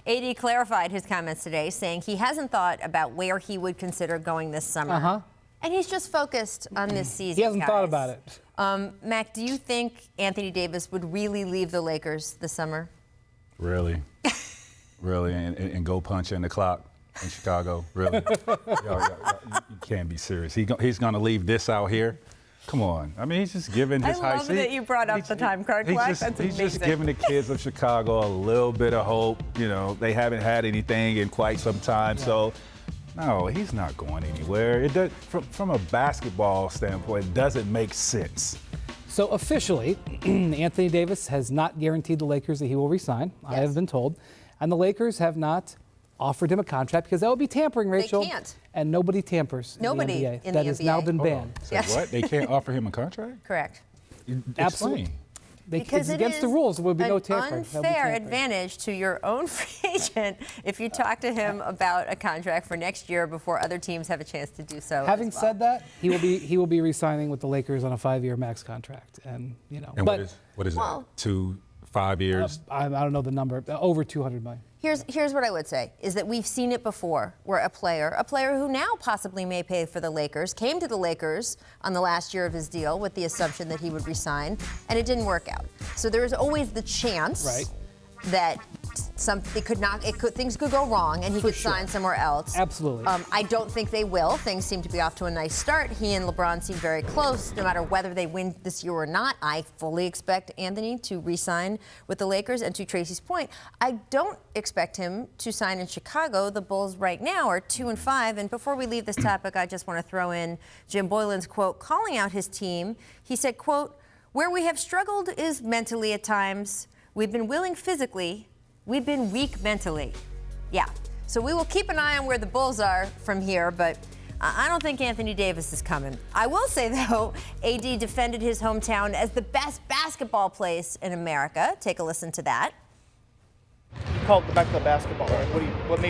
AD clarified his comments today, saying he hasn't thought about where he would consider going this summer. And he's just focused on this season. He hasn't thought about it. Mac, do you think Anthony Davis would really leave the Lakers this summer? Really? Really? And go punch in the clock in Chicago? Really? You can't be serious. He's going to leave this out here? Come on. I mean, he's just giving his high seat. I love that you brought up the time card clock. That's amazing. He's just giving the kids of Chicago a little bit of hope. You know, they haven't had anything in quite some time. Yeah. So, no, he's not going anywhere. It does, from a basketball standpoint, it doesn't make sense. So officially, Anthony Davis has not guaranteed the Lakers that he will resign. Yes. I have been told. And the Lakers have not offered him a contract because that would be tampering, Rachel. They can't. And nobody tampers nobody in the NBA. In that the has NBA. Now been banned. Yes. What? They can't offer him a contract? Correct. Absolutely. Because it's against the rules. There would be no tampering. Unfair advantage to your own free agent if you talk to him about a contract for next year before other teams have a chance to do so. Having said that, he will be re-signing with the Lakers on a 5-year max contract, and you know. And what is that? 5 years? I don't know the number. Over $200 million. Here's what I would say, is that we've seen it before where a player who now possibly may pay for the Lakers, came to the Lakers on the last year of his deal with the assumption that he would resign, and it didn't work out. So there is always the chance that things could go wrong and he could sign somewhere else. Absolutely. I don't think they will. Things seem to be off to a nice start. He and LeBron seem very close. No matter whether they win this year or not, I fully expect Anthony to re-sign with the Lakers. And to Tracy's point, I don't expect him to sign in Chicago. The Bulls right now are 2-5. And before we leave this topic, I just want to throw in Jim Boylan's quote calling out his team. He said, quote, "Where we have struggled is mentally at times. We've been willing physically. We've been weak mentally." Yeah. So we will keep an eye on where the Bulls are from here, but I don't think Anthony Davis is coming. I will say, though, AD defended his hometown as the best basketball place in America. Take a listen to that. You called the Mecca of basketball. What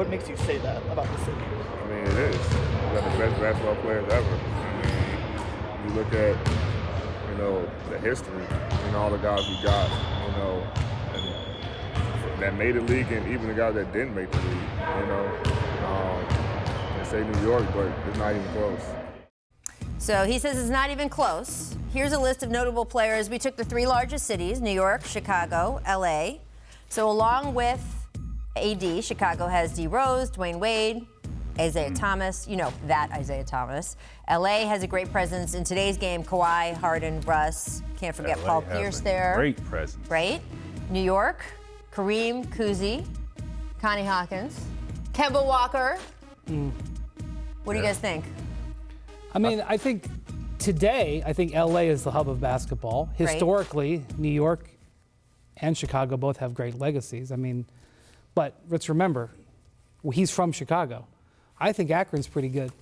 makes you say that about the city? I mean, it is. We got the best basketball players ever. I mean, you look at, you know, the history and all the guys we got, you know, and that made the league, and even the guys that didn't make the league, you know. They say New York, but it's not even close. So he says it's not even close. Here's a list of notable players. We took the 3 largest cities, New York, Chicago, LA. So along with AD, Chicago has D. Rose, Dwayne Wade, Isaiah Thomas, you know that Isaiah Thomas. LA has a great presence in today's game. Kawhi, Harden, Russ. Can't forget LA Paul Pierce there. Great presence. Right? New York, Kareem, Kuzi, Connie Hawkins, Kemba Walker. What do you guys think? I mean, I think today, LA is the hub of basketball. Historically, New York and Chicago both have great legacies. I mean, but let's remember, he's from Chicago. I think Akron's pretty good.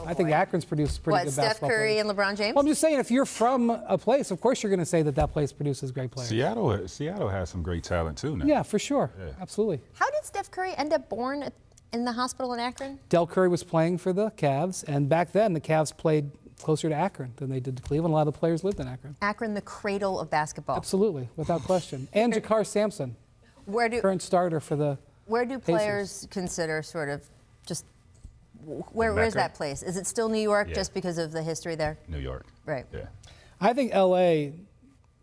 I think Akron's produced pretty good basketball Steph Curry players. and LeBron James? Well, I'm just saying, if you're from a place, of course you're going to say that place produces great players. Seattle has some great talent, too, now. Yeah, for sure. Yeah. Absolutely. How did Steph Curry end up born in the hospital in Akron? Del Curry was playing for the Cavs, and back then the Cavs played closer to Akron than they did to Cleveland. A lot of the players lived in Akron. Akron, the cradle of basketball. Absolutely, without question. And Jakar Sampson, current starter for the Where do players Pacers. consider sort of just, where's that place? Is it still New York just because of the history there? New York. Right. Yeah. I think LA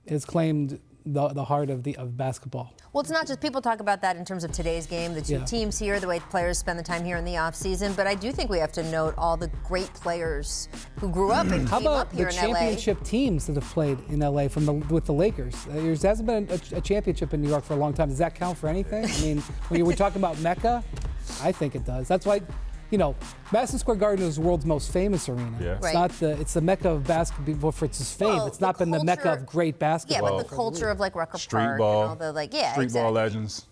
has claimed the heart of basketball. Well, it's not just people talk about that in terms of today's game, the two teams here, the way players spend the time here in the off season. But I do think we have to note all the great players who grew up and came up here in LA. How about the championship teams that have played in LA with the Lakers? There hasn't been a championship in New York for a long time. Does that count for anything? I mean, when we're talking about Mecca, I think it does. That's why, you know, Madison Square Garden is the world's most famous arena. Yeah. It's the Mecca of basketball for its fame. Well, it's not been the Mecca of great basketball. Yeah, but the culture of like Rucker Street Park ball, and all the street ball legends.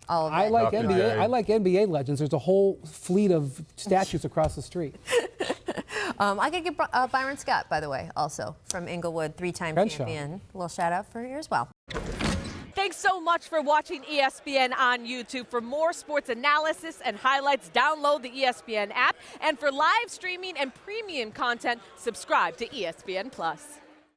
All of I that. like NBA. I like NBA legends. There's a whole fleet of statues across the street. I could get Byron Scott, by the way, also from Inglewood, 3-time champion. A little shout out for her as well. Thanks so much for watching ESPN on YouTube. For more sports analysis and highlights, download the ESPN app. And for live streaming and premium content, subscribe to ESPN+.